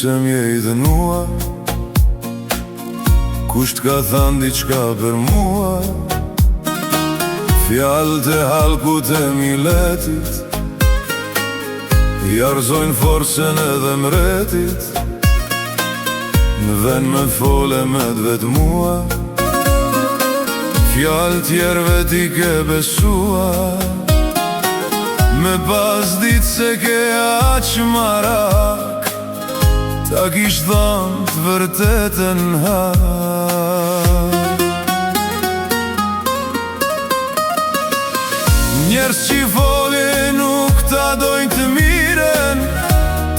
se m'je I dënua, kusht ka than diqka për mua, fjallët e halkut e miletit jarzojnë forsen edhe mretit, në ven me fole me dvet mua, fjallë tjerve ti ke besua, me pas dit se ke aq marak, ta kish thënë të vërtetën hak. Njerës që I folin nuk ta dojnë të miren,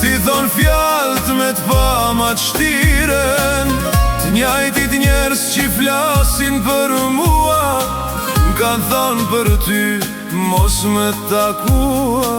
ti thonë fjallët me të pamat shtiren, të njajtit njerës që flasin për mua, m'kanë thonë për ty mos me takua.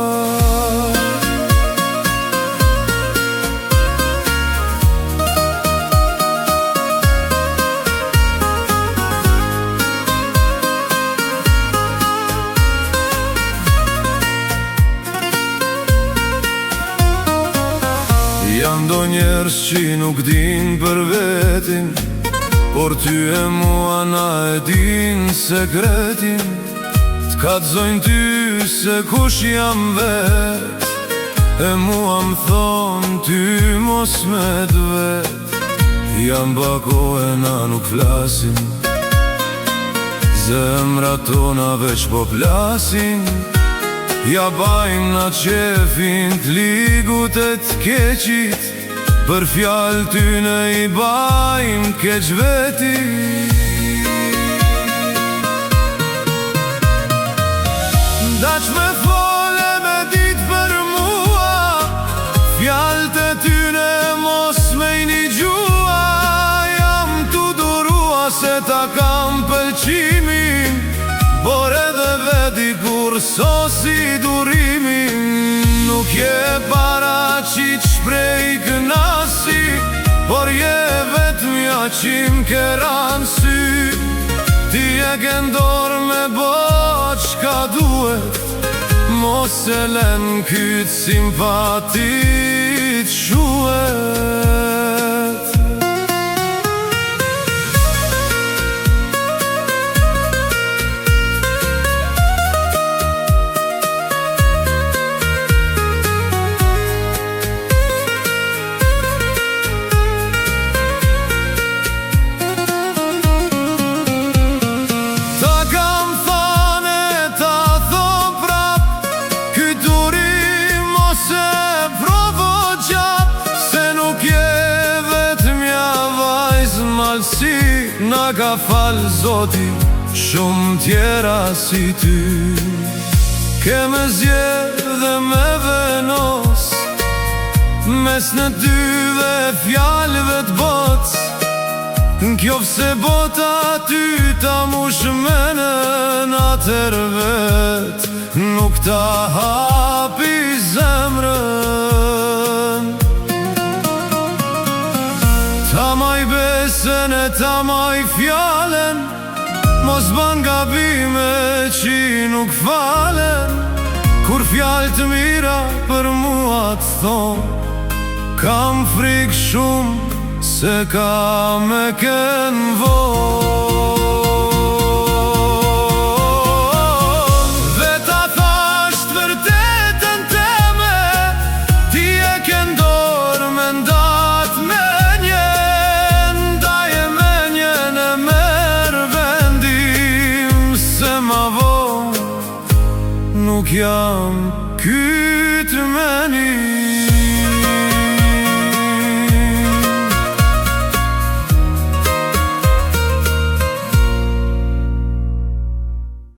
Janë do njerës që nuk din për vetin, por ty e mua na e din sekretin, t'kallzojnë ty se kush jam vet, e mua m'thonë ty mos me dvet. Jam bako e na nuk flasin, zemra tona veç po plasin, ja bajmë na qefin t'ligut e t'keqit, për fjallë tyne I bajmë keq veti. Daq me fole me dit për mua, fjallët e tyne mos me I një gjua, jam t'u durua se ta kam pëlqimin, por edhe vedi kur sosi durimin, nuk je paraqit shprej kënasi, por je vetëmja që m'ke ranë sy, ti e ke ndorë me bo qka duhet, mos e len kyt simpatit shuhet. Na ka falë Zoti shumë tjera si ty, ke me zjedhe me venos, mes në dyve fjallëve t'boc, n'kjo fse bota ty ta mush menën, atër vet nuk ta hapi zemrën. Ta maj besen e ta maj fjallën, mos ban gabime që nuk falen, kur fjallë të mira për mua të thonë, kam frik shumë se ka me kënë vonë. Dhe ta thash të vërtetën teme, ti e ke ndorë me ndat me nuk jam kyt meni.